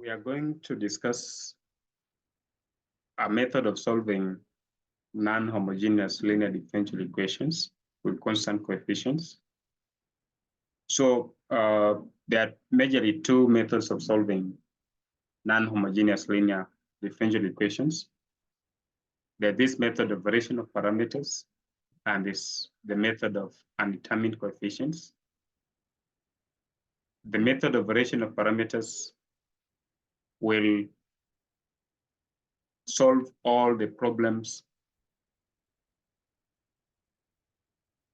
We are going to discuss a method of solving non-homogeneous linear differential equations with constant coefficients. So there are majorly two methods of solving non-homogeneous linear differential equations. There's this method of variation of parameters and the method of undetermined coefficients. The method of variation of parameters will solve all the problems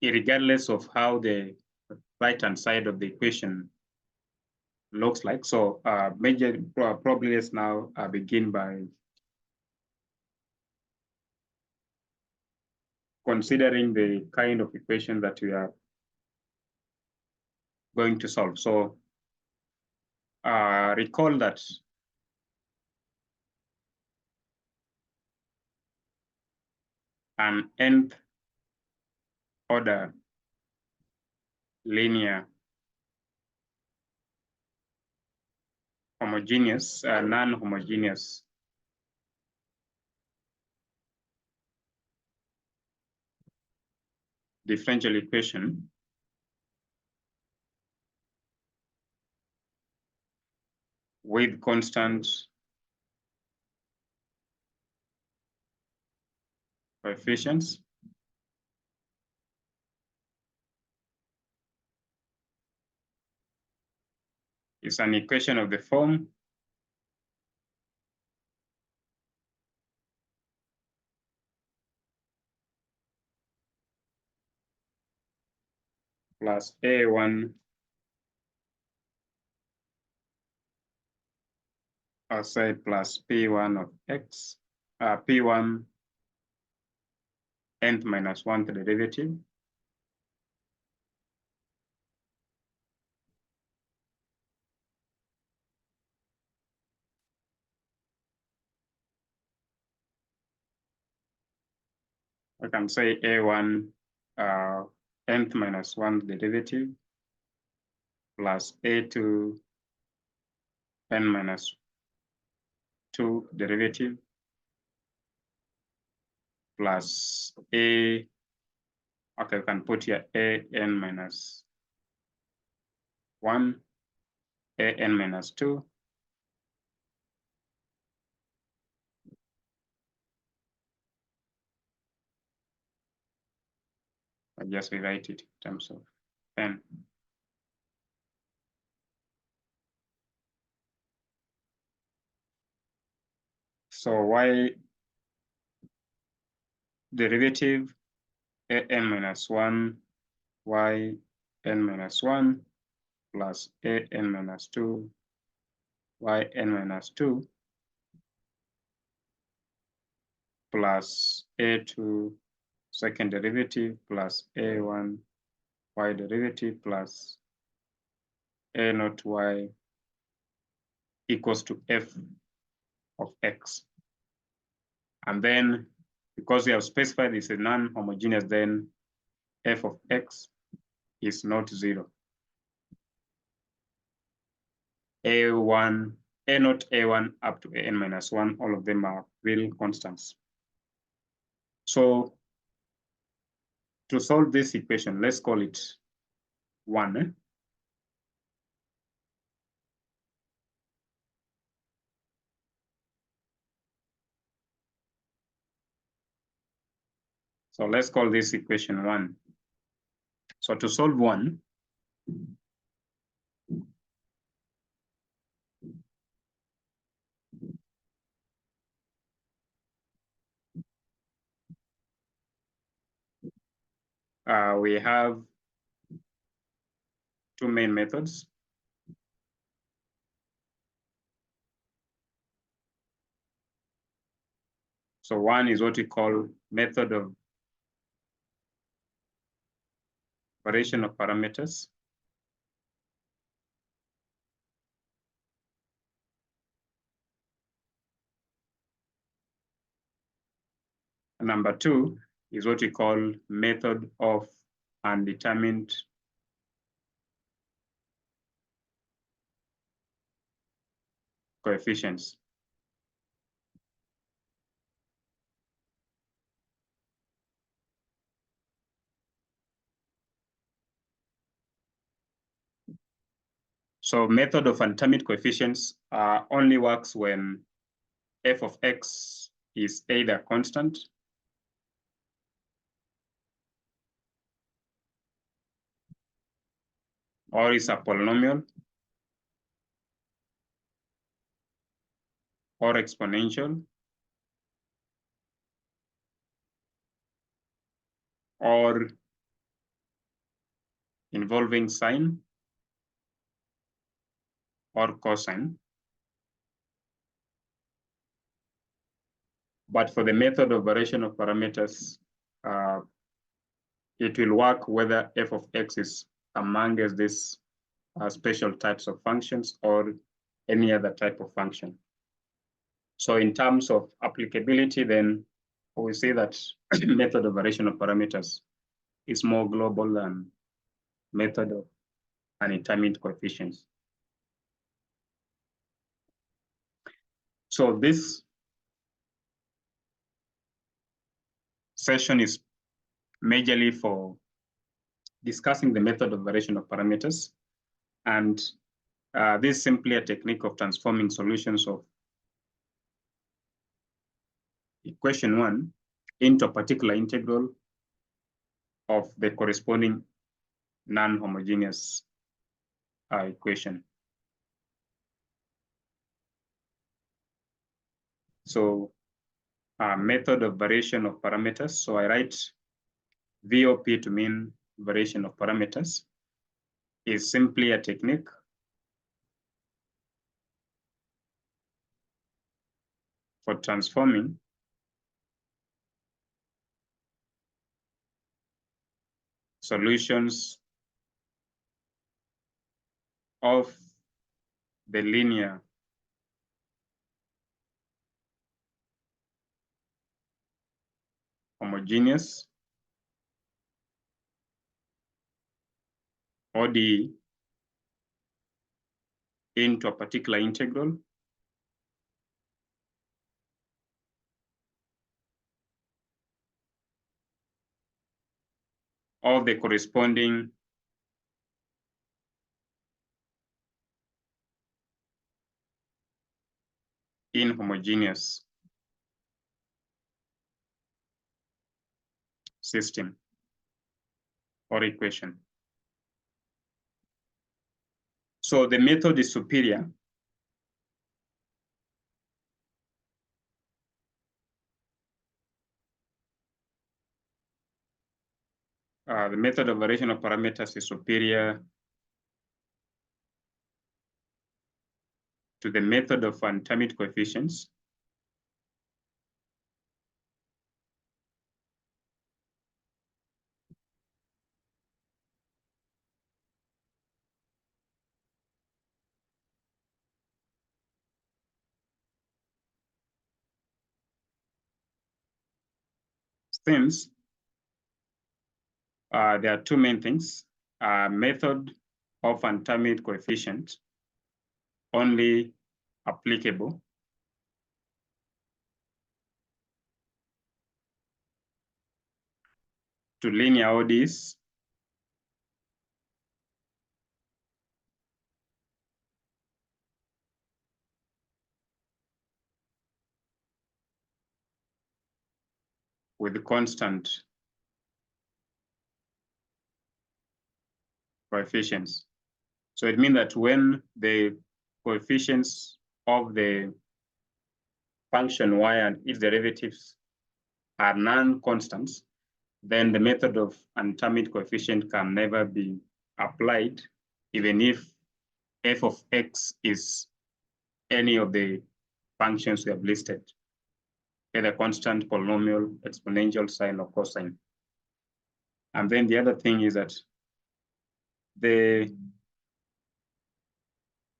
regardless of how the right-hand side of the equation looks like. So probably let's now begin by considering the kind of equation that we are going to solve. So recall that an nth order linear homogeneous, non-homogeneous differential equation with constant coefficients is an equation of the form plus A1 or say plus P1 of X, P1 nth minus 1 to the derivative I can say A1 nth minus 1 derivative plus A2 n minus 2 derivative plus A, okay, we can put here an minus 1, an minus 2, I just rewrite it in terms of n. So y derivative an minus 1, y n minus 1 plus an minus 2, y n minus 2 plus A2 second derivative plus A1 y derivative plus A naught y equals to f of x. And then because we have specified this is non-homogeneous, then f of x is not 0. A1, A naught A1 up to an minus 1, all of them are real constants. So to solve this equation, let's call it 1. So let's call this equation 1. So to solve 1, we have two main methods. So one is what we call method of variation of parameters. And number 2 is what we call method of undetermined coefficients. So method of undetermined coefficients only works when f of x is either constant or is a polynomial or exponential or involving sine or cosine. But for the method of variation of parameters, it will work whether f of x is among these special types of functions or any other type of function. So in terms of applicability, then we say that method of variation of parameters is more global than method of undetermined coefficients. So this session is majorly for discussing the method of variation of parameters. And this is simply a technique of transforming solutions of equation 1 into a particular integral of the corresponding non-homogeneous equation. So method of variation of parameters. So I write VOP to mean variation of parameters is simply a technique for transforming solutions of the linear homogeneous ODE into a particular integral of the corresponding inhomogeneous system or equation. So the method is superior the method of variation of parameters is superior to the method of undetermined coefficients since there are two main things. Method of undetermined coefficient only applicable to linear ODEs with constant coefficients. So it means that when the coefficients of the function y and its derivatives are non-constants, then the method of undetermined coefficient can never be applied, even if f of x is any of the functions we have listed, either constant, polynomial, exponential, sine, or cosine. And then the other thing is that the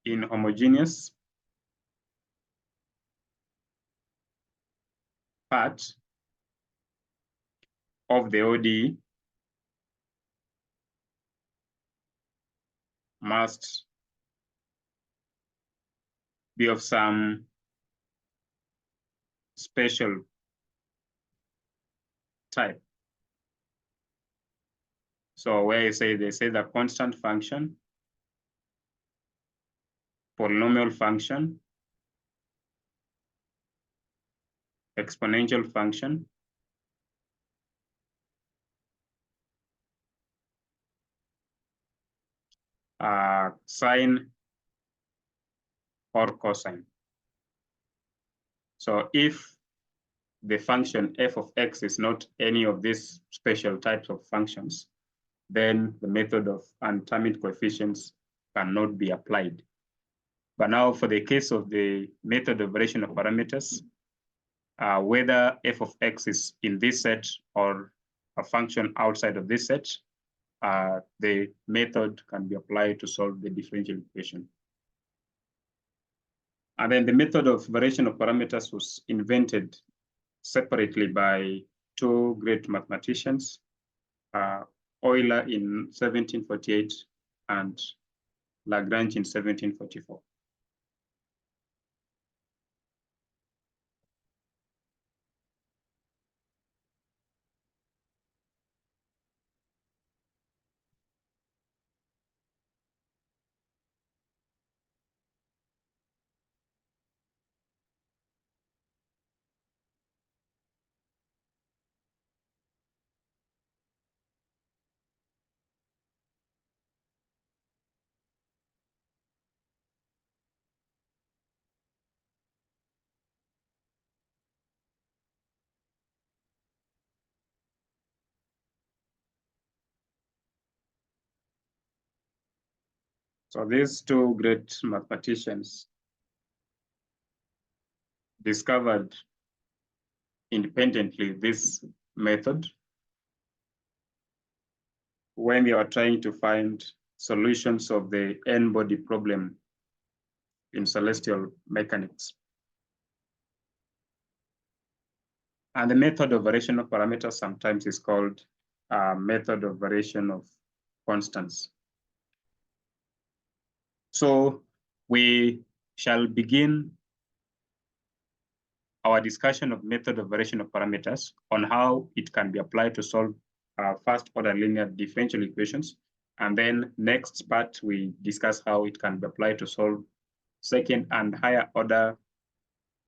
inhomogeneous part of the ODE must be of some special type. So where they say the constant function, polynomial function, exponential function, sine or cosine. So if the function f of x is not any of these special types of functions, then the method of undetermined coefficients cannot be applied. But now for the case of the method of variation of parameters, whether f of x is in this set or a function outside of this set, the method can be applied to solve the differential equation. And then the method of variation of parameters was invented separately by two great mathematicians, Euler in 1748 and Lagrange in 1744. So these two great mathematicians discovered independently this method when they were trying to find solutions of the n-body problem in celestial mechanics. And the method of variation of parameters sometimes is called method of variation of constants. So we shall begin our discussion of method of variation of parameters on how it can be applied to solve first order linear differential equations. And then next part, we discuss how it can be applied to solve second and higher order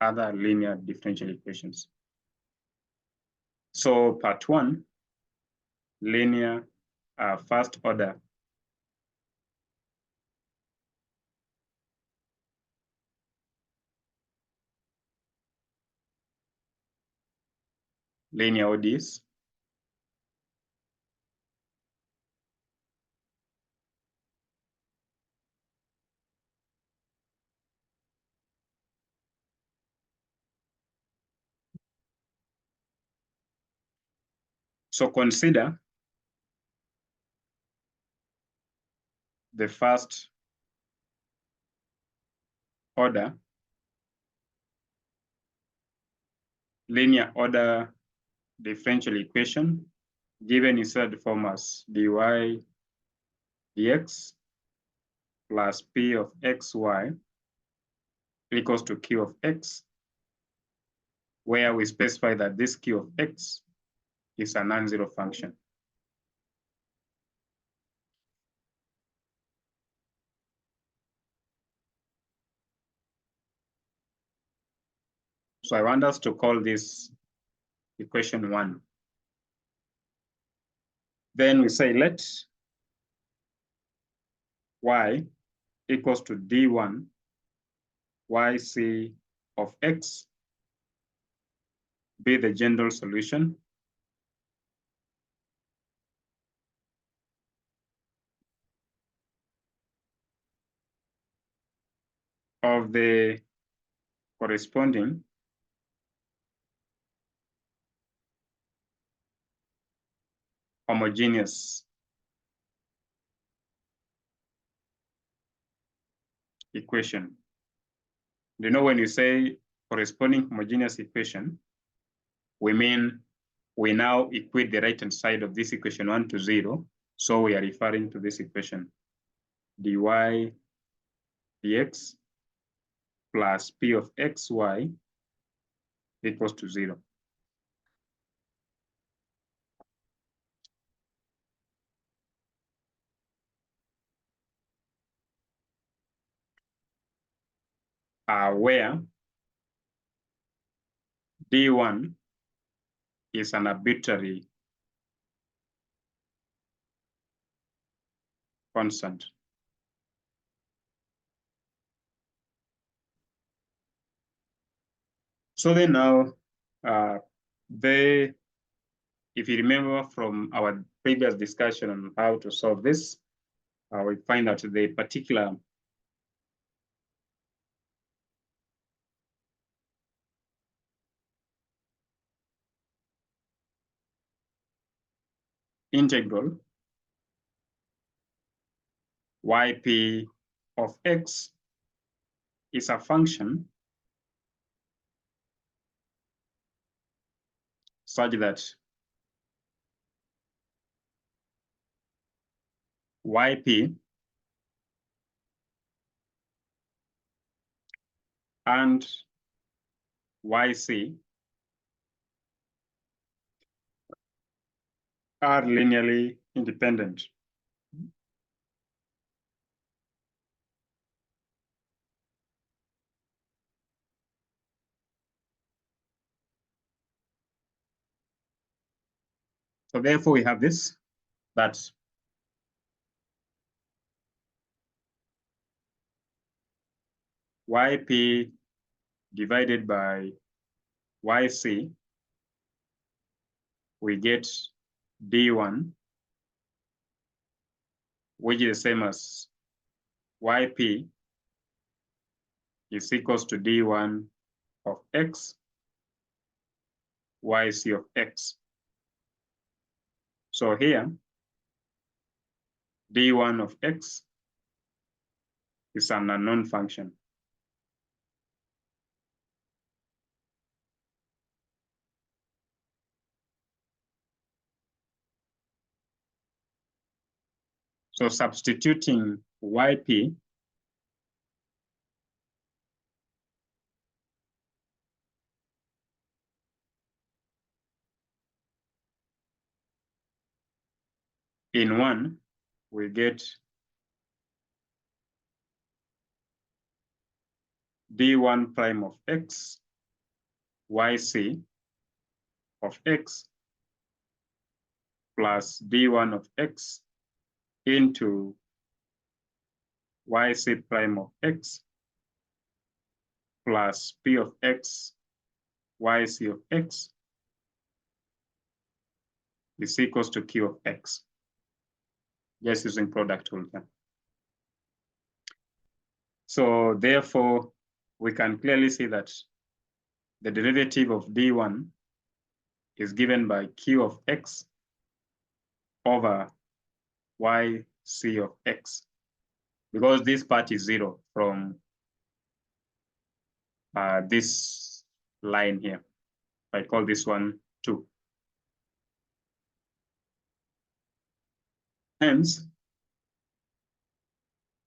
other linear differential equations. So part one, linear first order linear ODEs. So consider the first order linear order differential equation given inside the form as dy dx plus p of xy equals to q of x, where we specify that this q of x is a non-zero function. So I want us to call this equation one. Then we say let y equals to d1 yc of x be the general solution of the corresponding homogeneous equation. You know, when you say corresponding homogeneous equation, we mean we now equate the right-hand side of this equation 1 to 0. So we are referring to this equation dy dx plus P of xy equals to 0. Where D1 is an arbitrary constant. So then now, if you remember from our previous discussion on how to solve this, we find that the particular integral yp of x is a function such that yp and yc are linearly independent. So therefore we have this, that yp divided by yc, we get d1, which is the same as yp is equals to d1 of x, yc of x. So here, d1 of x is an unknown function. So substituting yp in 1, we get d1 prime of x, yc of x plus d1 of x into yc prime of x plus p of x, yc of x is equals to q of x, just using product rule here. So therefore, we can clearly see that the derivative of d1 is given by q of x over yc of x, because this part is 0 from this line here. I call this one 2. Hence,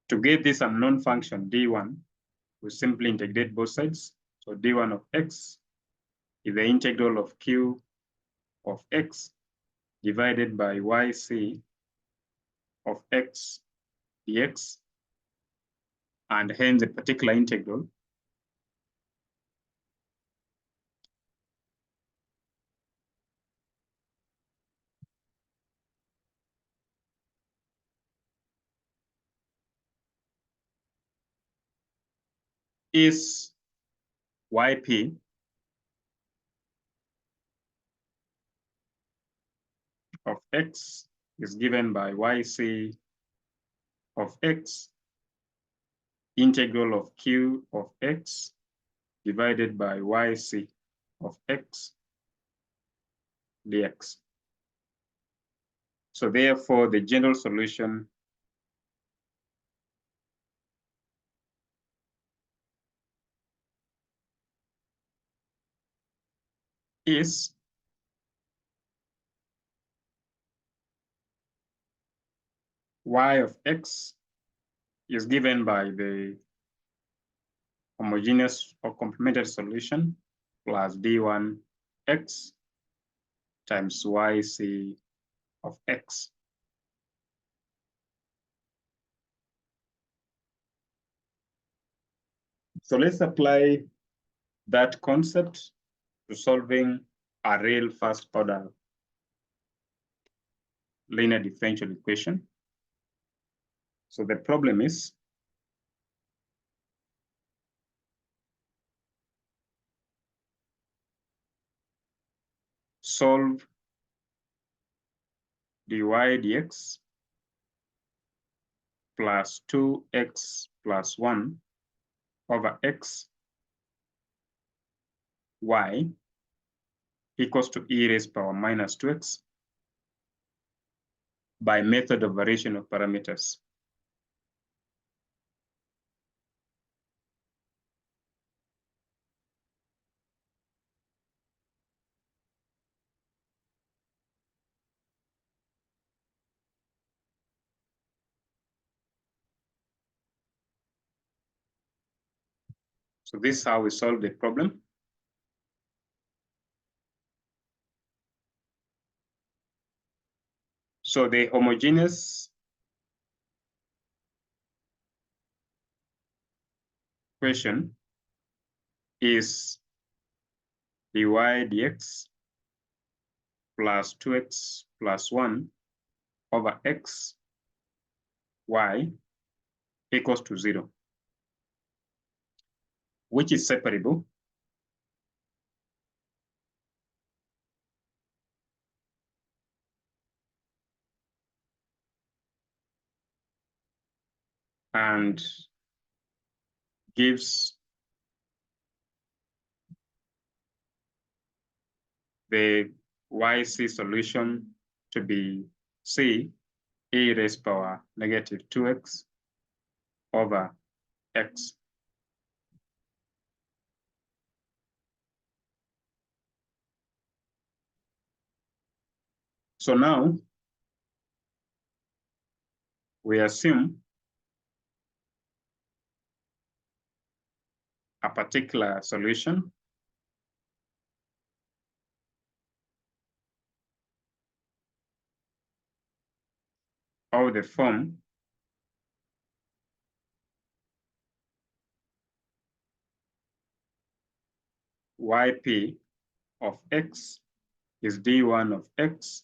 to get this unknown function d1, we simply integrate both sides. So d1 of x is the integral of q of x divided by yc of x dx, and hence the particular integral is yp of x is given by yc of x integral of q of x divided by yc of x dx. So therefore, the general solution is y of x is given by the homogeneous or complementary solution plus d1 x times yc of x. So let's apply that concept to solving a real first order linear differential equation. So the problem is solve dy dx plus 2x plus 1 over x y equals to e raised power minus 2x by method of variation of parameters. So this is how we solve the problem. So the homogeneous equation is dy dx plus 2x plus 1 over x y equals to 0, which is separable and gives the yc solution to be c e raised power negative 2x over x. So now we assume a particular solution of the form yp of x is d1 of x,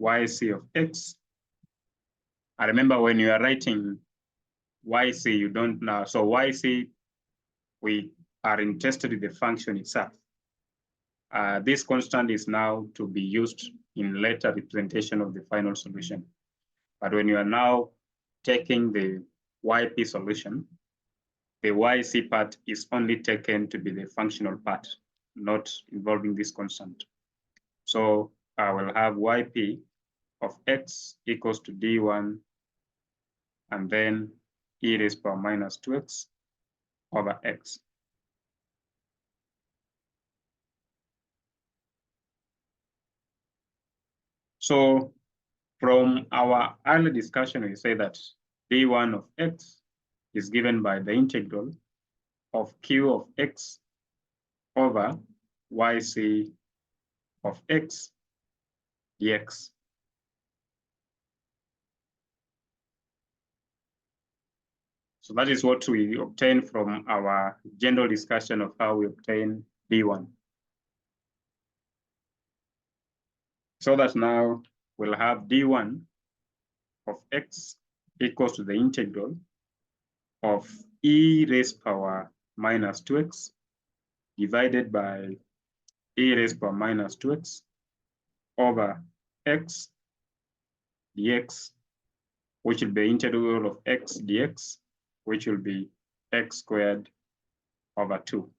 yc of x. I remember when you are writing yc, you don't know. So yc, we are interested in the function itself. This constant is now to be used in later representation of the final solution. But when you are now taking the yp solution, the yc part is only taken to be the functional part, not involving this constant. So I will have yp of x equals to d1 and then e raised power minus 2x over x. So from our earlier discussion, we say that d1 of x is given by the integral of q of x over yc of x dx. So that is what we obtain from our general discussion of how we obtain d1. So that now we'll have d1 of x equals to the integral of e raised power minus 2x divided by e raised power minus 2x over x dx, which will be integral of x dx, which will be x squared over 2.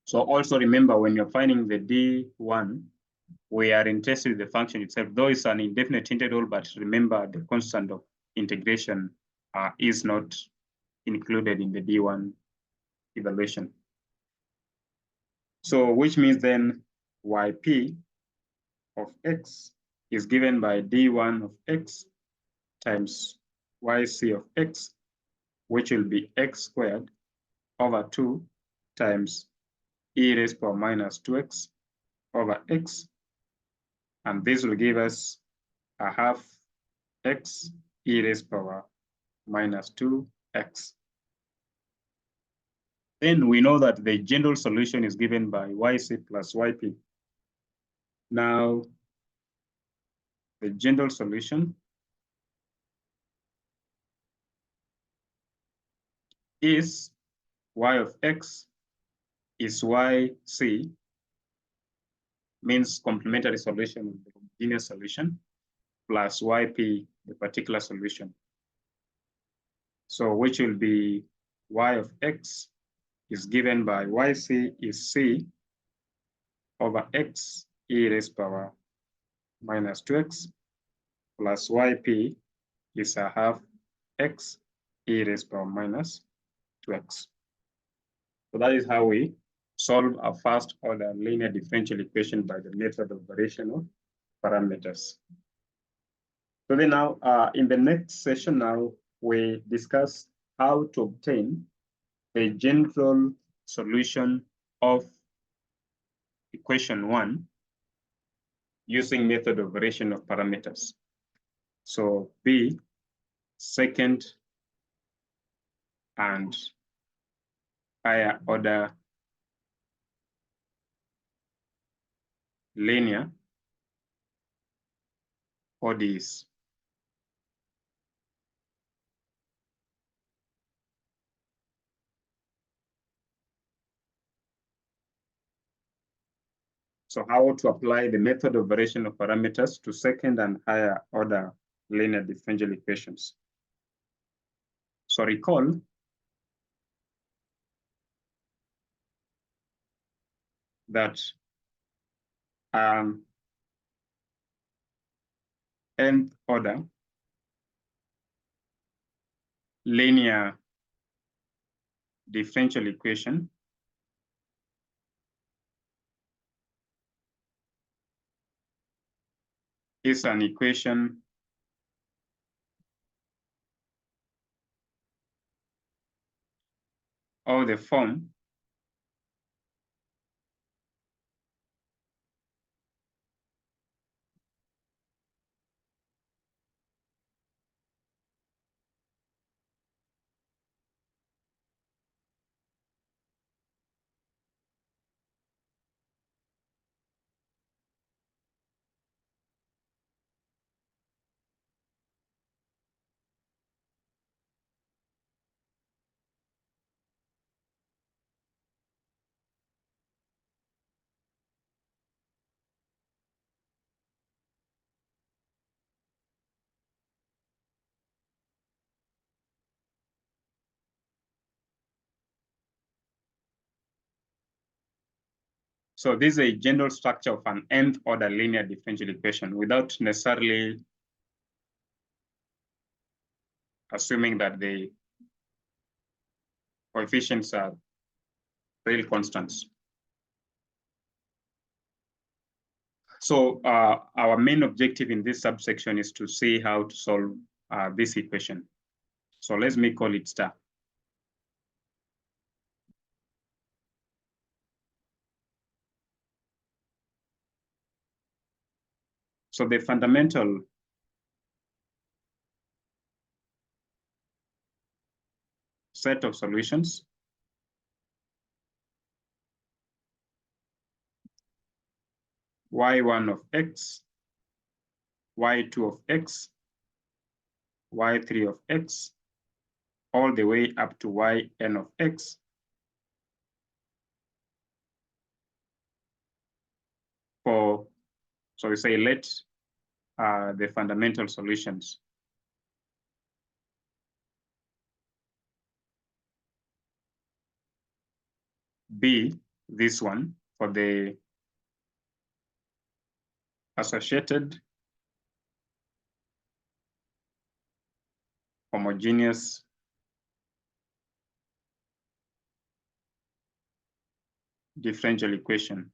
So also remember, when you're finding the d1, we are interested in the function itself, though it's an indefinite integral, but remember the constant of integration is not included in the d1 evaluation. So which means then yp of x is given by d1 of x times yc of x which will be x squared over 2 times e raised to the power minus 2x over x. And this will give us a half x e raised to the power minus 2x. Then we know that the general solution is given by yc plus yp. Now, the general solution is y of x is yc, means complementary solution of the homogeneous solution, plus yp, the particular solution. So which will be y of x is given by yc is c over x e raised to the power minus 2x plus yp is a half x e raised to the power minus 2x. So that is how we solve a first order linear differential equation by the method of variation of parameters. So then now in the next session now we discuss how to obtain a general solution of equation 1 using method of variation of parameters. So B, second and higher order linear ODEs. So how to apply the method of variation of parameters to second and higher order linear differential equations. So recall that nth order linear differential equation is an equation of the form So this is a general structure of an nth order linear differential equation without necessarily assuming that the coefficients are real constants. So our main objective in this subsection is to see how to solve this equation. So let me call it star. So the fundamental set of solutions y1 of x, y2 of x, y3 of x, all the way up to yn of x for, so we say let the fundamental solutions be this one for the associated homogeneous differential equation.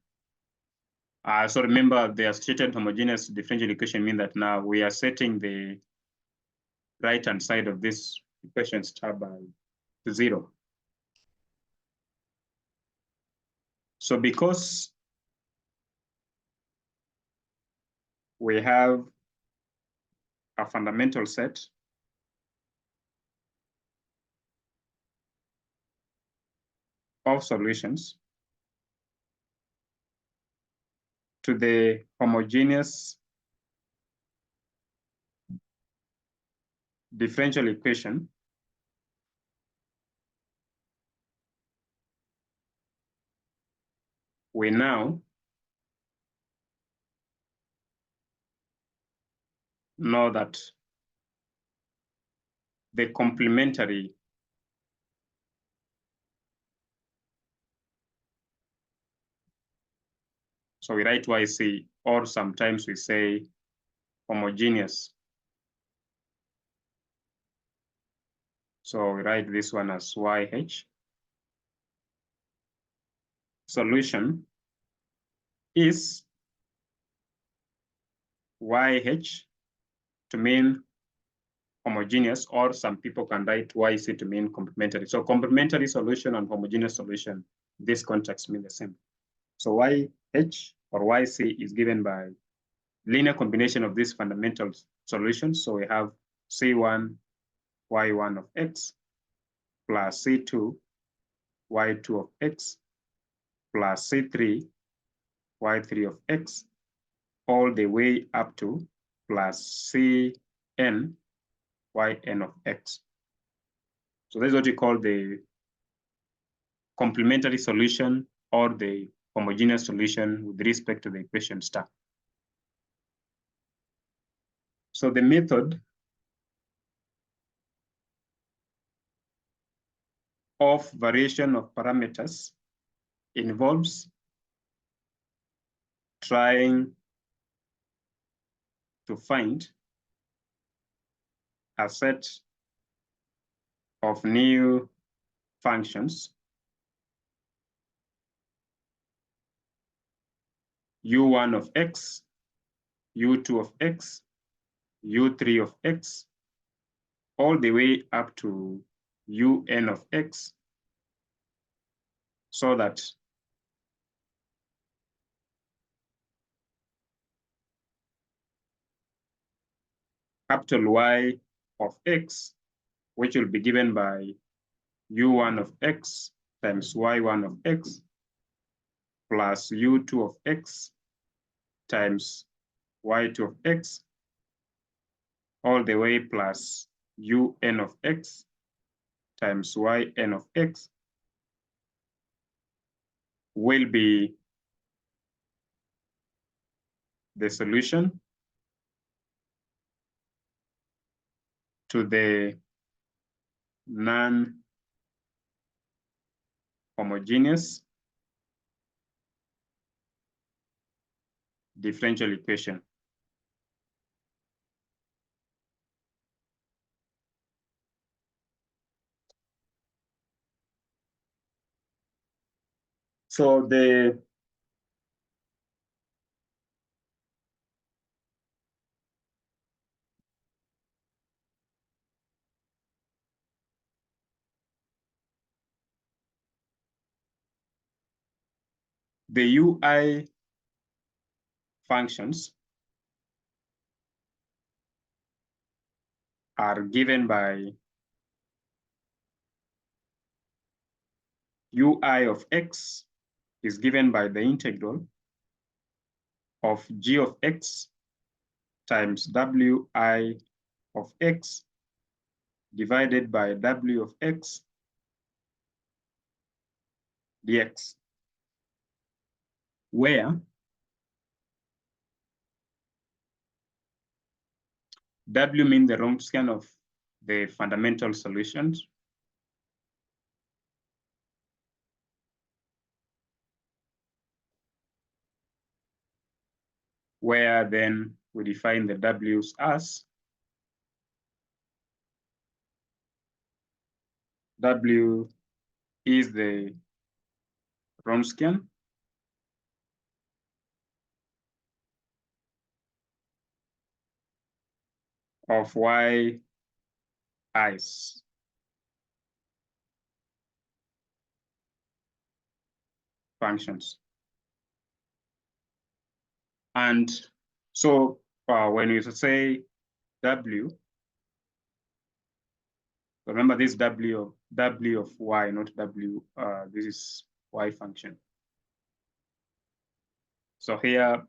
So remember, the associated homogeneous differential equation means that now we are setting the right-hand side of this equation star by to 0. So because we have a fundamental set of solutions to the homogeneous differential equation, we now know that the complementary so we write YC, or sometimes we say homogeneous. So we write this one as YH. Solution is YH to mean homogeneous, or some people can write YC to mean complementary. So complementary solution and homogeneous solution, this context mean the same. So YH or YC is given by linear combination of these fundamental solutions. So we have C1, Y1 of X plus C2, Y2 of X plus C3, Y3 of X, all the way up to plus Cn, Yn of X. So this is what we call the complementary solution or the homogeneous solution with respect to the equation star. So the method of variation of parameters involves trying to find a set of new functions u1 of x, u2 of x, u3 of x, all the way up to un of x, so that capital Y of x, which will be given by u1 of x times y1 of x plus u2 of x times y2 of x, all the way plus un of x times yn of x will be the solution to the non-homogeneous differential equation. So the UI functions are given by UI of x is given by the integral of g of x times wi of x divided by w of x dx, where w means the Wronskian of the fundamental solutions, where then we define the w's as w is the Wronskian of y i's. functions. And so when you say W, remember this W of Y, not W, this is Y function. So here,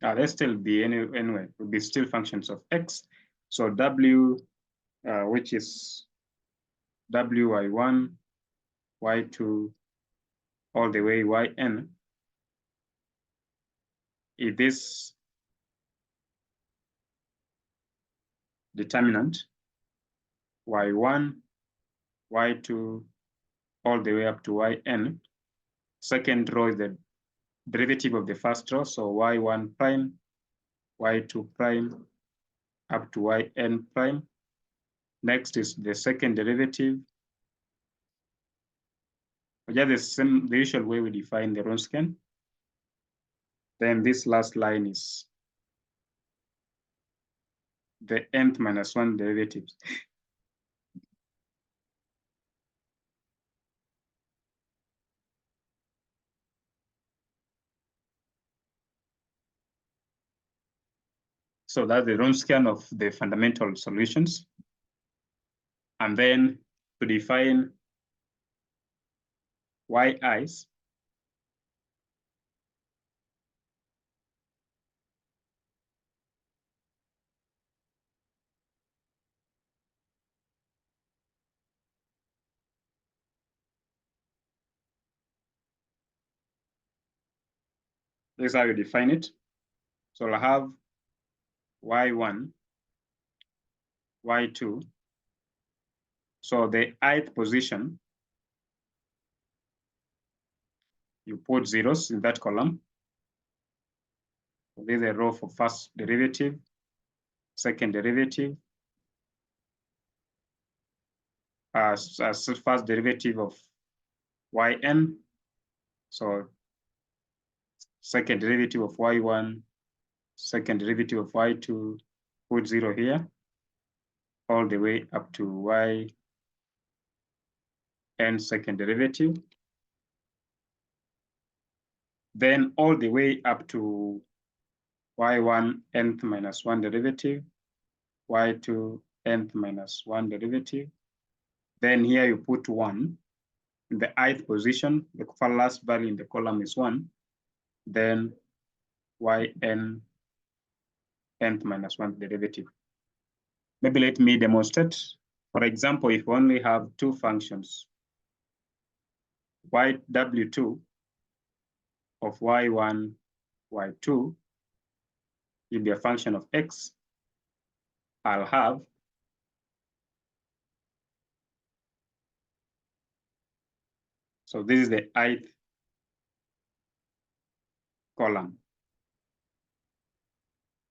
there's still be anyway, will be still functions of X. So W, which is WY1, Y2, all the way YN, is this determinant Y1, Y2, all the way up to Yn. Second row is the derivative of the first row, so Y1 prime, Y2 prime, up to Yn prime. Next is the second derivative. Just the usual way we define the Wronskian. Then this last line is the nth minus 1 derivatives. So that's the Wronskian of the fundamental solutions. And then to define yi's, this is how you define it. So I'll have Y1, Y2. So the ith position, you put zeros in that column. So there's a row for first derivative, second derivative, as first derivative of Yn. So second derivative of Y1, second derivative of Y2, put 0 here, all the way up to Yn second derivative. Then all the way up to Y1 nth minus 1 derivative, Y2 nth minus 1 derivative. Then here you put 1 in the ith position. The last value in the column is 1. Then Yn nth minus 1 derivative. Maybe let me demonstrate. For example, if we only have two functions, W2 of Y1, Y2 will be a function of X. I'll have so this is the ith column.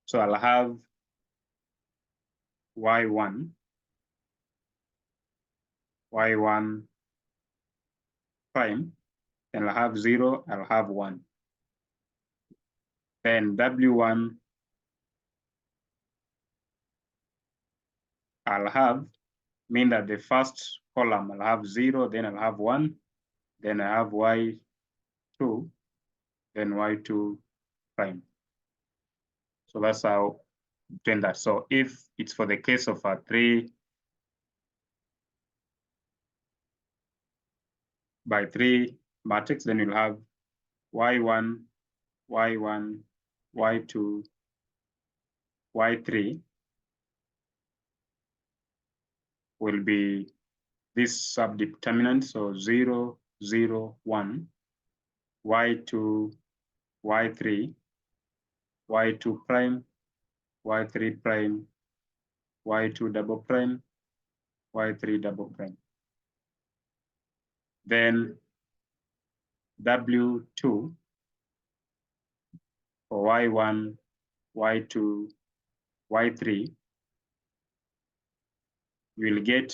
So I'll have Y1 prime, and I'll have 0, I'll have 1. Then W1, I'll have, mean that the first column I'll have 0, then I'll have 1, then I have Y2, then Y2 prime. So that's how we obtain that. So if it's for the case of a 3 by 3 matrix, then you'll have Y1, Y1, Y2, Y3 will be this subdeterminant, so 0, 0, 1, Y2, Y3, Y2 prime, Y3 prime, Y2 double prime, Y3 double prime. Then W2 for Y1, Y2, Y3, you will get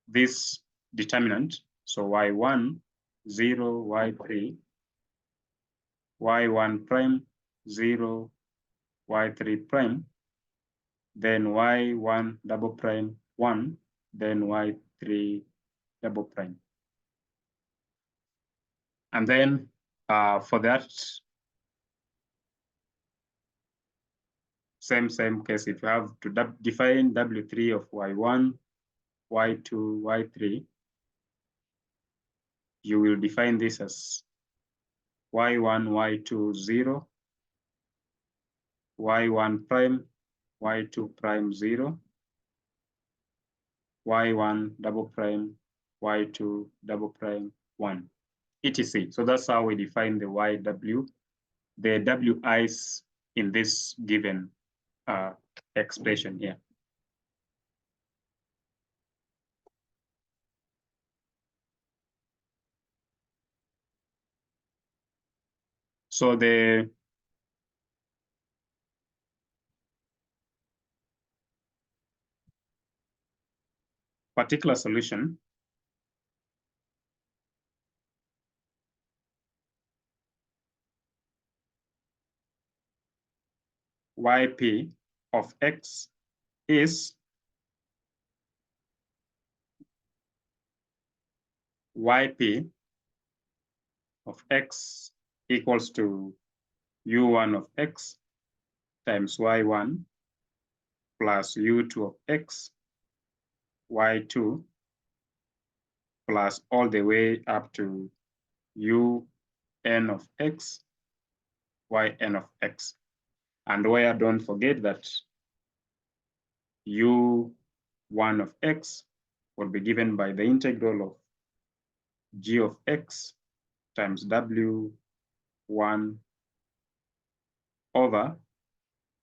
this determinant. So Y1, 0, Y3, Y1 prime, 0, y3 prime, then y1 double prime 1, then y3 double prime. And then for that same case, if you have to define W3 of y1, y2, y3, you will define this as y1, y2, 0, y1 prime, y2 prime 0, y1 double prime, y2 double prime 1, etc. So that's how we define the YW, the WIs in this given expression here. So the particular solution YP of X is YP of X equals to U1 of X times Y1 plus U2 of X, Y2 plus all the way up to UN of X, YN of X. And where don't forget that U1 of X will be given by the integral of G of X times W1 over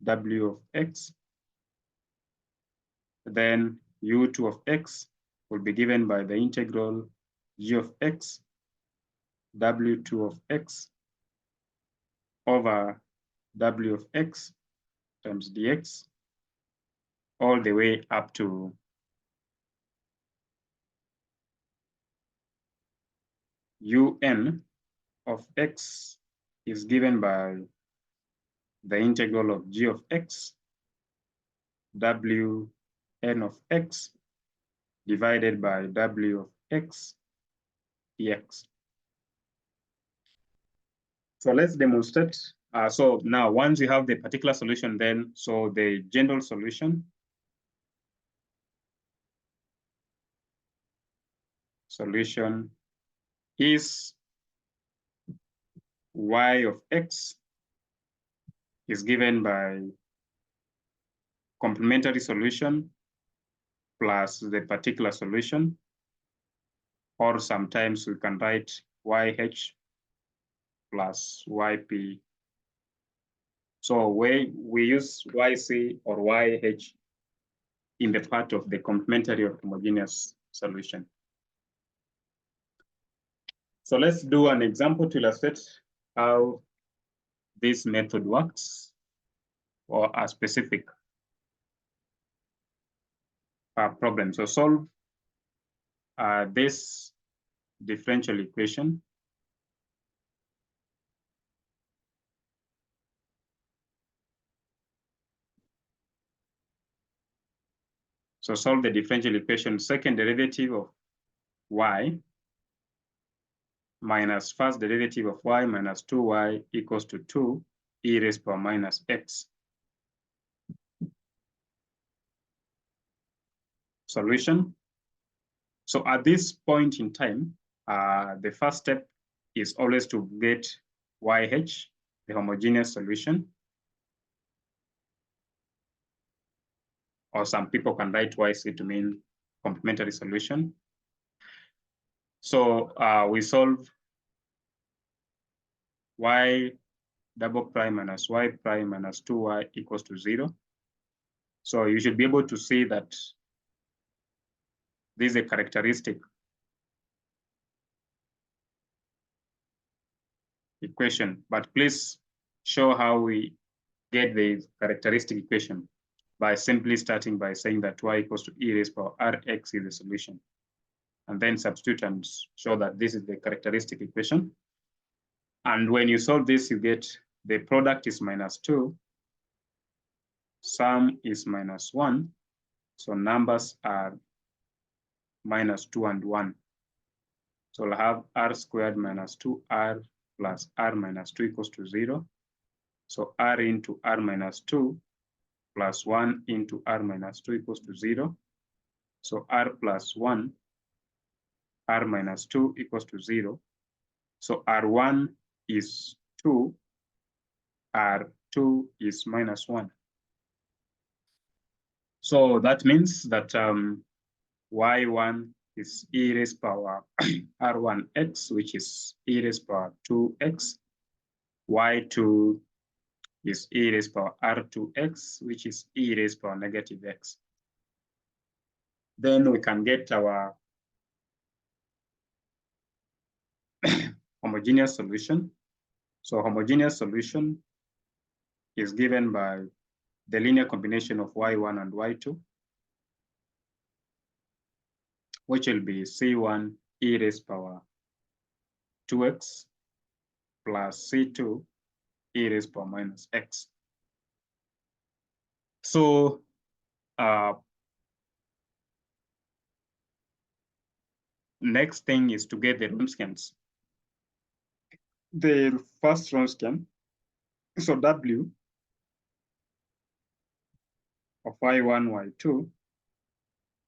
W of X. Then U2 of X will be given by the integral G of X, W2 of X over W of X times dx, all the way up to UN of X is given by the integral of G of X, WN of X divided by W of X dx. So let's demonstrate. So now once you have the particular solution, then so the general solution is Y of X is given by complementary solution plus the particular solution, or sometimes we can write YH plus YP. So we use YC or YH in the part of the complementary or homogeneous solution. So let's do an example to illustrate how this method works for a specific problem. So solve this differential equation. So solve the differential equation, second derivative of y minus first derivative of y minus 2y equals to 2 e raised to power minus x. Solution. So at this point in time, the first step is always to get YH, the homogeneous solution. Or some people can write YC to mean complementary solution. So we solve y double prime minus y prime minus 2y equals to 0. So you should be able to see that this is a characteristic equation, but please show how we get the characteristic equation by simply starting by saying that y equals to e raised to power rx is the solution. And then substitute and show that this is the characteristic equation. And when you solve this, you get the product is -2, sum is -1, so numbers are -2 and 1. So I'll have r squared minus 2r plus r minus 2 equals to 0. So r into r minus 2 plus 1 into r minus 2 equals to 0. So r plus 1, r minus 2 equals to 0. So r1 is 2, r2 is -1. So that means that y1 is e raised power r1x, which is e raised power 2x. y2 is e raised power r2x, which is e raised power -x. Then we can get our homogeneous solution. So homogeneous solution is given by the linear combination of y1 and y2, which will be c1 e raised power 2x plus c2 e raised power -x. So next thing is to get the Wronskians. The first Wronskian, so W of y1, y2,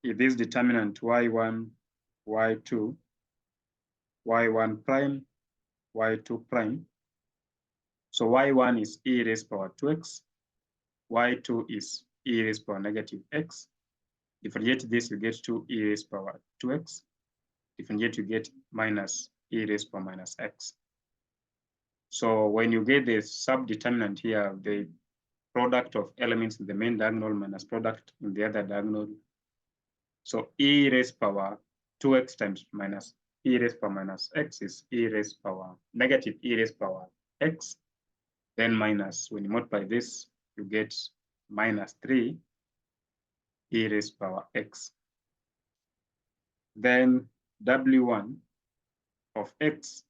is this determinant y1, y2, y1 prime, y2 prime. So y1 is e raised power 2x, y2 is e raised power -x. Differentiate this, you get 2 e raised power 2x. Differentiate, you get minus e raised power -x. So when you get the subdeterminant here, the product of elements in the main diagonal minus product in the other diagonal. So e raised power 2x times minus e raised power -x is e raised power negative e raised power x. Then minus, when you multiply this, you get -3 e raised power x. Then W1 of x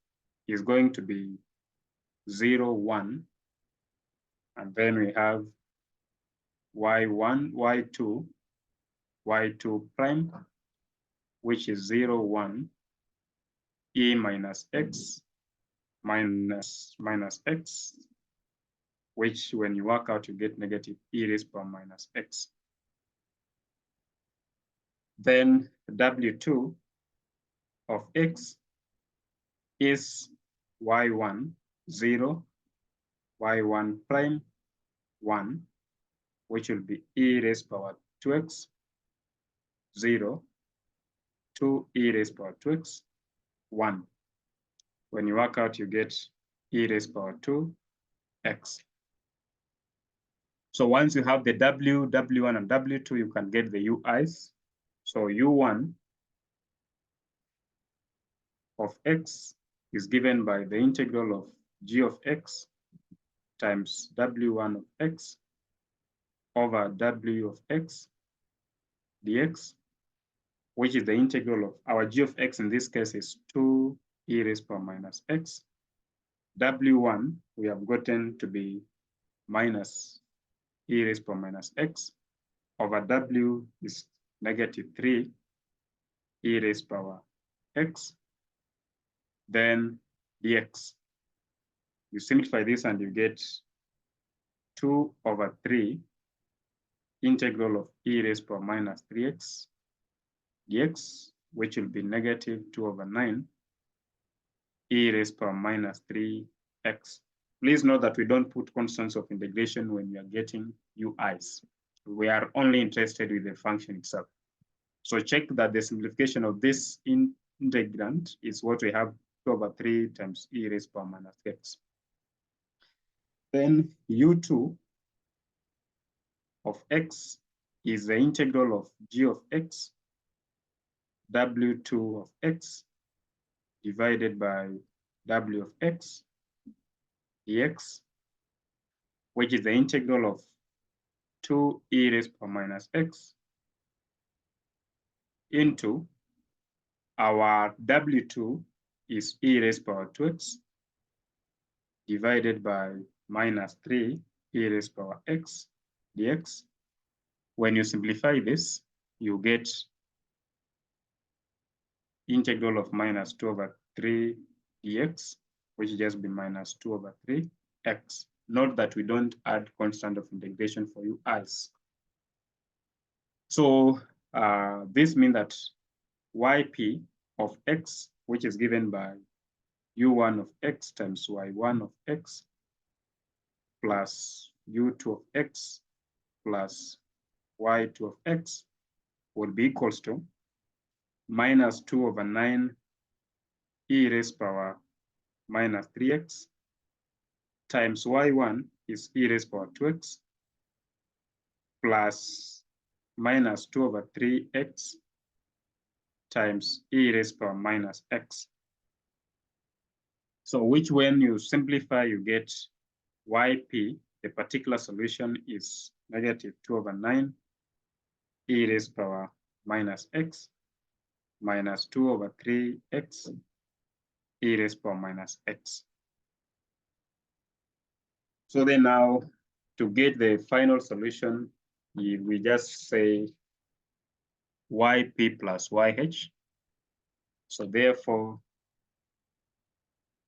is going to be 0, 1. And then we have y1, y2, y2 prime, which is 0, 1, e minus x minus x, which when you work out, you get negative e raised power -x. Then W2 of x is y1, 0, y1 prime, 1, which will be e raised power 2x, 0, 2 e raised power 2x, 1. When you work out, you get e raised power 2x. So once you have the W, W1, and W2, you can get the UIs. So U1 of x is given by the integral of g of x times W1 of x over W of x dx, which is the integral of our g of x in this case is 2 e raised power -x. W1 we have gotten to be minus e raised power -x over W is -3 e raised power x, then dx. You simplify this and you get 2 over 3 integral of e raised power -3x dx, which will be -2 over 9 e raised power -3x. Please note that we don't put constants of integration when we are getting UIs. We are only interested with the function itself. So check that the simplification of this integrand is what we have 2 over 3 times e raised power -x. Then U2 of x is the integral of g of x, W2 of x divided by W of x dx, which is the integral of 2 e raised power -x into our W2 is e raised power 2x divided by minus 3 e raised power x dx. When you simplify this, you get integral of minus 2 over 3 dx, which will just be minus 2 over 3 x. Note that we don't add constant of integration for you as. So this means that yp of x, which is given by u1 of x times y1 of x plus u2 of x plus y2 of x would be equals to minus 2 over 9 e raised power minus 3x times y1 is e raised power 2x plus minus 2 over 3x times e raised power minus x. So which when you simplify, you get yp, the particular solution is negative 2 over 9 e raised power minus x minus 2 over 3x e raised power minus x. So then now, to get the final solution, we just say yp plus yh. So therefore,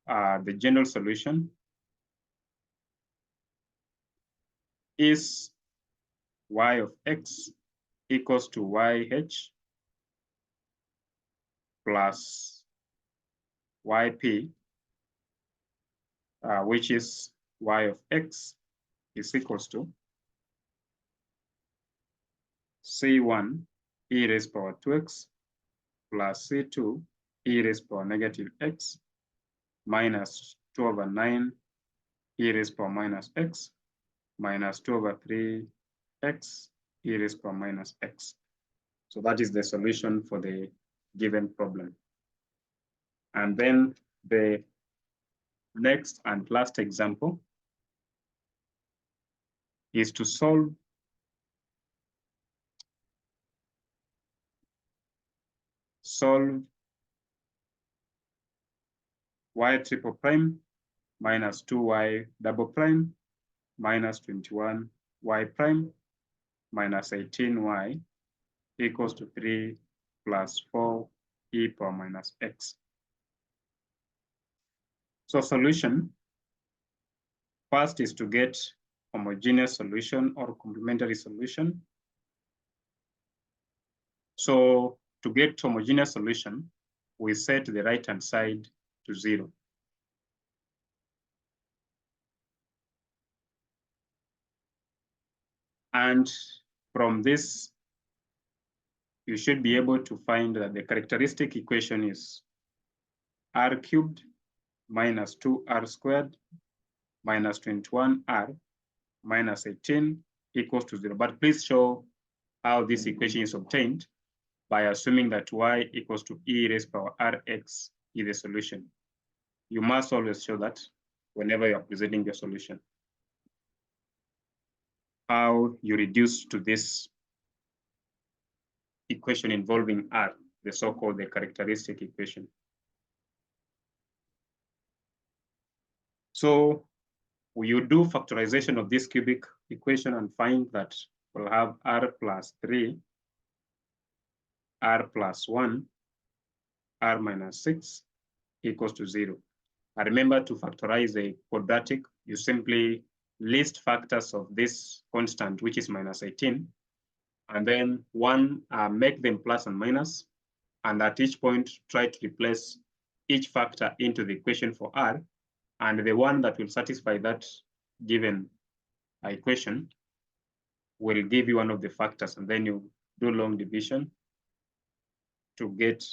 the general solution is y of x equals to yh plus yp, which is y of x is equals to c1 e raised power 2x plus c2 e raised power negative x minus 2 over 9 e raised power minus x minus 2 over 3x e raised power minus x. So that is the solution for the given problem. And then the next and last example is to solve y triple prime minus 2y double prime minus 21y prime minus 18y equals to 3 plus 4 e power minus x. So solution, first is to get homogeneous solution or complementary solution. So to get homogeneous solution, we set the right-hand side to 0. And from this, you should be able to find that the characteristic equation is r cubed minus 2r squared minus 21r minus 18 equals to 0. But please show how this equation is obtained by assuming that y equals to e raised power rx is the solution. You must always show that whenever you're presenting your solution. How you reduce to this equation involving r, the so-called the characteristic equation. So you do factorization of this cubic equation and find that we'll have r plus 3, r plus 1, r minus 6 equals to 0. And remember, to factorize a quadratic, you simply list factors of this constant, which is minus 18, and then make them plus and minus, and at each point, try to replace each factor into the equation for r, and the one that will satisfy that given equation will give you one of the factors, and then you do long division to get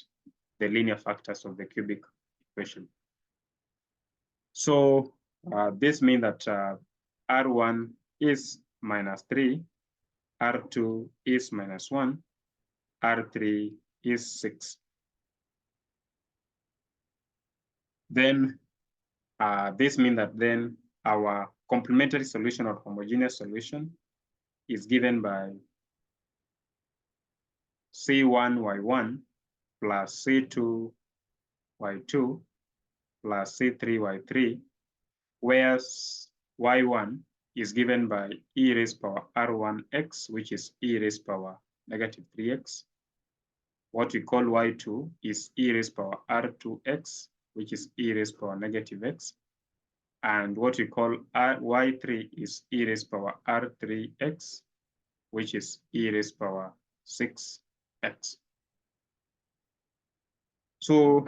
the linear factors of the cubic equation. So this means that R1 is minus 3, R2 is minus 1, R3 is 6. Then this means that then our complementary solution or homogeneous solution is given by C1y1 plus C2y2 plus C3y3, where y1 is given by e raised power r1x, which is e raised power negative 3x. What we call y2 is e raised power r2x, which is e raised power negative x. And what we call y3 is e raised power r3x, which is e raised power 6x. So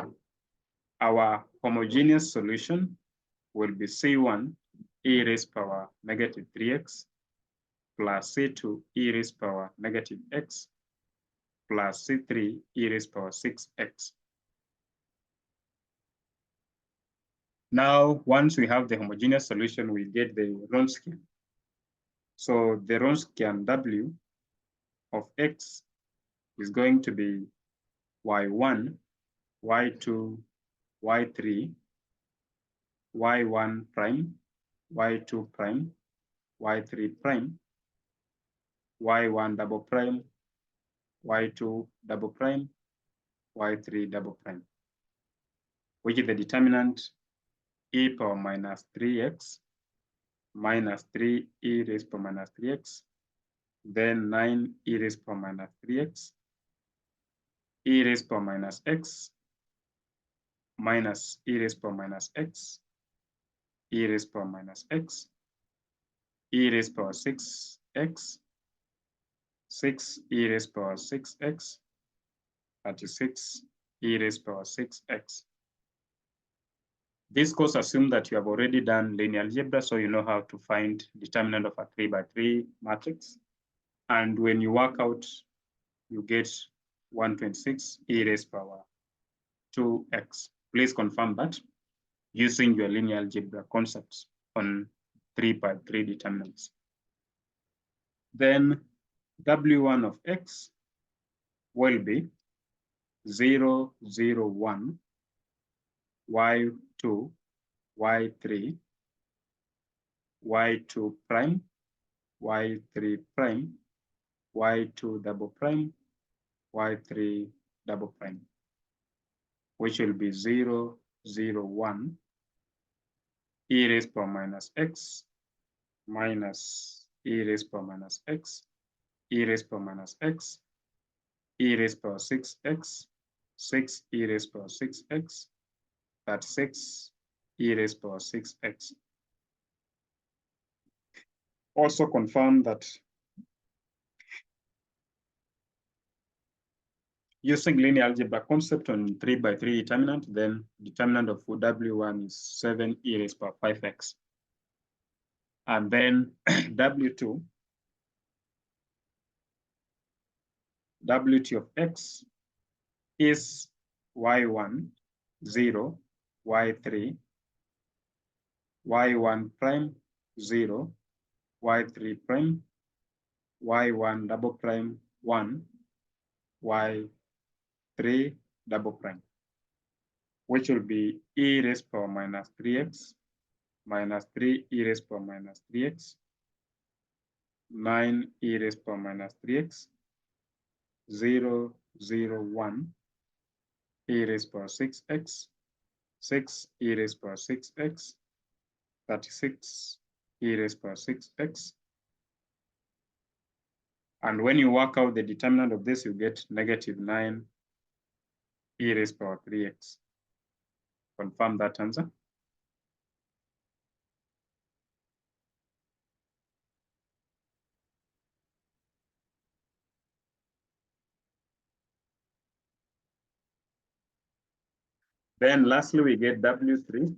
our homogeneous solution will be C1 e raised power negative 3x plus C2 e raised power negative x plus C3 e raised power 6x. Now, once we have the homogeneous solution, we get the Wronskian. So the Wronskian W of x is going to be y1, y2, y3, y1 prime, y2 prime, y3 prime, y1 double prime, y2 double prime, y3 double prime, which is the determinant e power minus 3x minus 3 e raised power minus 3x, then 9 e raised power minus 3x, e raised power minus x, minus e raised power minus x, e raised power minus x, e raised power 6x, 6 e raised power 6x, 36 e raised power 6x. This course assumes that you have already done linear algebra, so you know how to find determinant of a 3 by 3 matrix. And when you work out, you get 126 e raised power 2x. Please confirm that using your linear algebra concepts on 3 by 3 determinants. Then W1 of x will be 0, 0, 1, y2, y3, y2 prime, y3 prime, y2 double prime, y3 double prime, which will be 0, 0, 1, e raised power minus x, minus e raised power minus x, e raised power minus x, e raised power 6x, 6 e raised power 6x, 36 e raised power 6x. Also confirm that using linear algebra concept on 3 by 3 determinant, then determinant of W1 is 7 e raised power 5x. And then W2 of x is y1, 0, y3, y1 prime, 0, y3 prime, y1 double prime, 1, y3 double prime, which will be e raised power minus 3x, minus 3 e raised power minus 3x, 9 e raised power minus 3x, 0, 0, 1, e raised power 6x, 6 e raised power 6x, 36 e raised power 6x. And when you work out the determinant of this, you get negative 9 e raised power 3x. Confirm that answer. Then lastly, we get W3.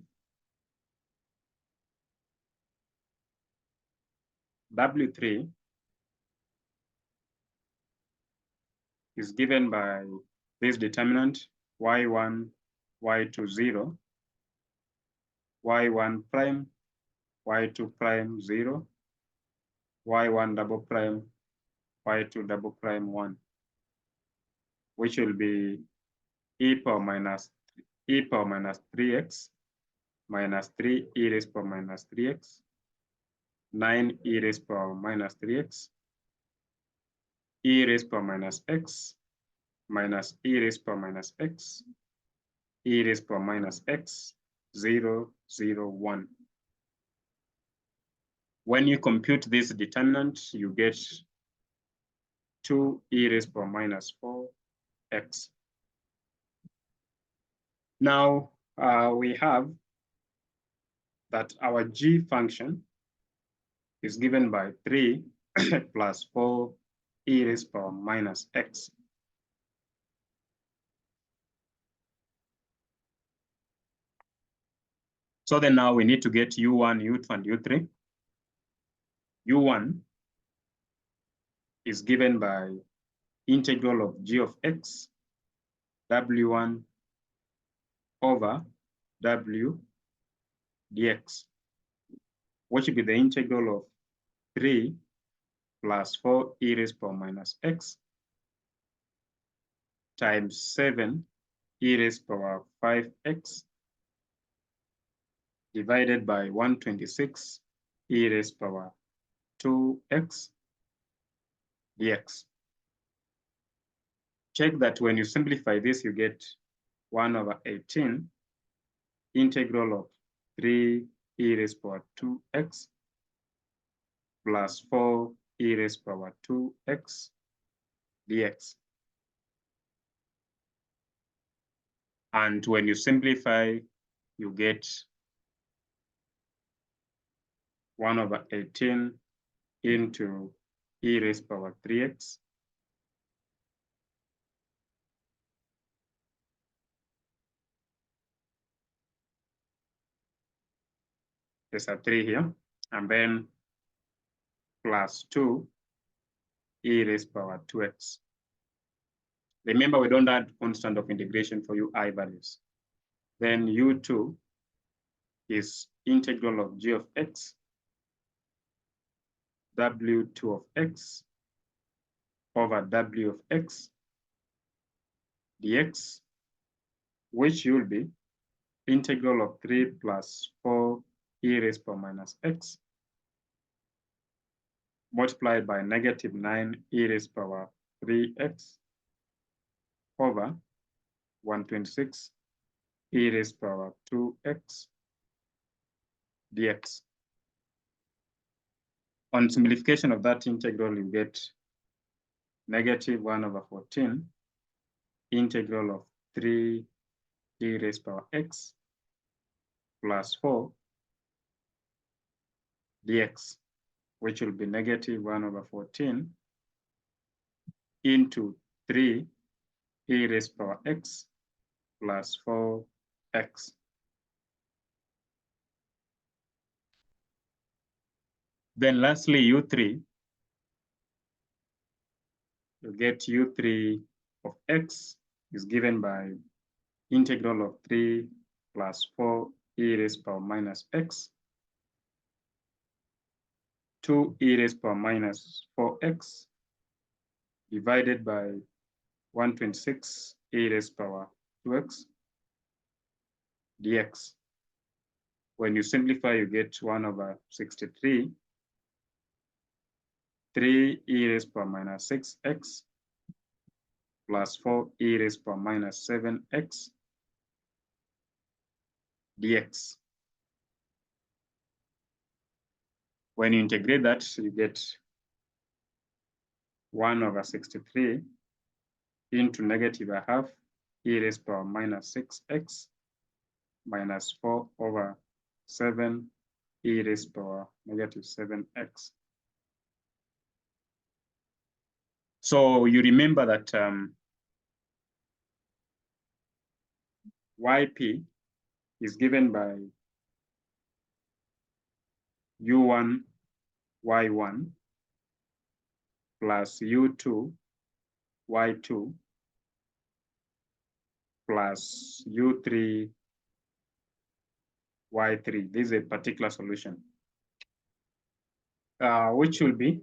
W3 is given by this determinant y1, y2, 0, y1 prime, y2 prime, 0, y1 double prime, y2 double prime, 1, which will be e power minus 3x minus 3 e raised power minus 3x, 9 e raised power minus 3x, e raised power minus x, minus e raised power minus x, e raised power minus x, 0, 0, 1. When you compute this determinant, you get 2e raised to the power minus 4x. Now we have that our g function is given by 3 plus 4e raised to the power minus x. So then now we need to get u1, u2, and u3. u1 is given by integral of g of x, w1 over w dx, which will be the integral of 3 plus 4e raised to the power minus x times 7 e raised to the power 5x divided by 126 e raised to the power 2x dx. Check that when you simplify this, you get 1 over 18 integral of 3 e raised to the power 2x plus 4 e raised to the power 2x dx. And when you simplify, you get 1 over 18 into e raised to the power 3x there's a 3 here, and then plus 2 e raised to the power 2x. Remember, we don't add constant of integration for ui values. Then u2 is integral of g of x, w2 of x over w of x dx, which will be integral of 3 plus 4 e raised to the power minus x multiplied by negative 9 e raised to the power 3x over 126 e raised to the power 2x dx. On simplification of that integral, you get negative 1 over 14 integral of 3 e raised to the power x plus 4 dx, which will be negative 1 over 14 into 3 e raised to the power x plus 4x. Then lastly, u3, you get u3 of x is given by integral of 3 plus 4 e raised to the power minus x 2 e raised to the power minus 4x divided by 126 e raised to the power 2x dx. When you simplify, you get 1 over 63, 3 e raised to the power minus 6x plus 4 e raised to the power minus 7x dx. When you integrate that, you get 1 over 63 into negative a half e raised to the power minus 6x minus 4 over 7 e raised to the power negative 7x. So you remember that yp is given by u1 y1 plus u2 y2 plus u3 y3. This is a particular solution, which will be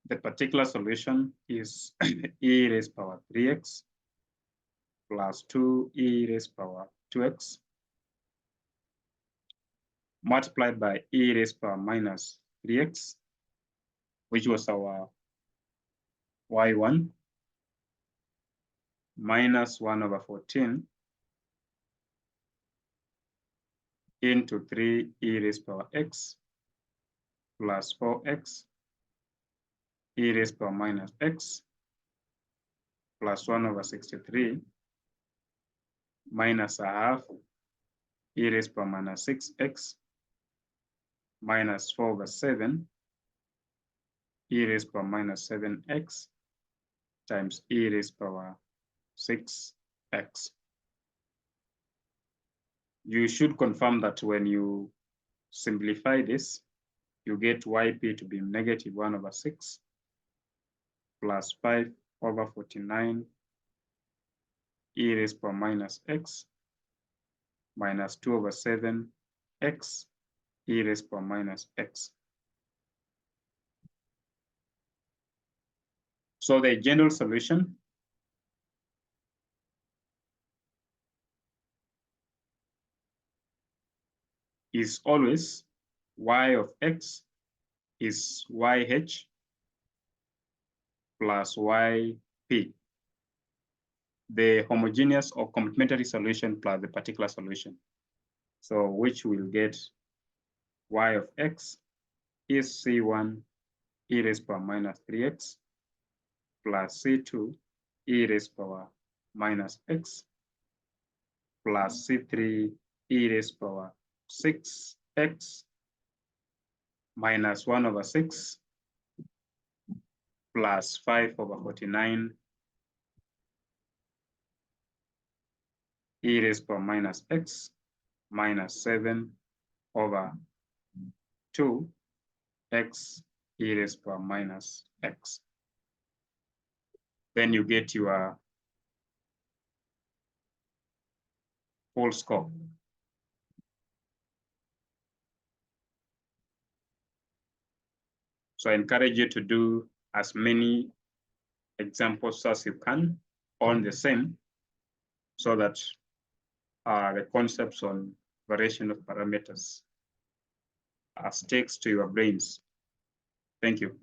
the particular solution is e raised to the power 3x plus 2 e raised to the power 2x multiplied by e raised to the power minus 3x, which was our y1, minus 1 over 14 into 3e raised power x plus 4x e raised power minus x plus 1 over 63 minus a half e raised power minus 6x minus 4 over 7 e raised power minus 7x times e raised power 6x. You should confirm that when you simplify this, you get yp to be negative 1 over 6 plus 5 over 49 e raised power minus x minus 2 over 7 x e raised power minus x. So the general solution is always y of x is yh plus yp, the homogeneous or complementary solution plus the particular solution. So which will get y of x is C1 e raised power minus 3x plus C2 e raised power minus x plus C3 e raised power 6x minus 1 over 6 plus 5 over 49 e raised power minus x minus 7 over 2 x e raised power minus x. Then you get your full score. So I encourage you to do as many examples as you can on the same, so that the concepts on variation of parameters sticks to your brains. Thank you.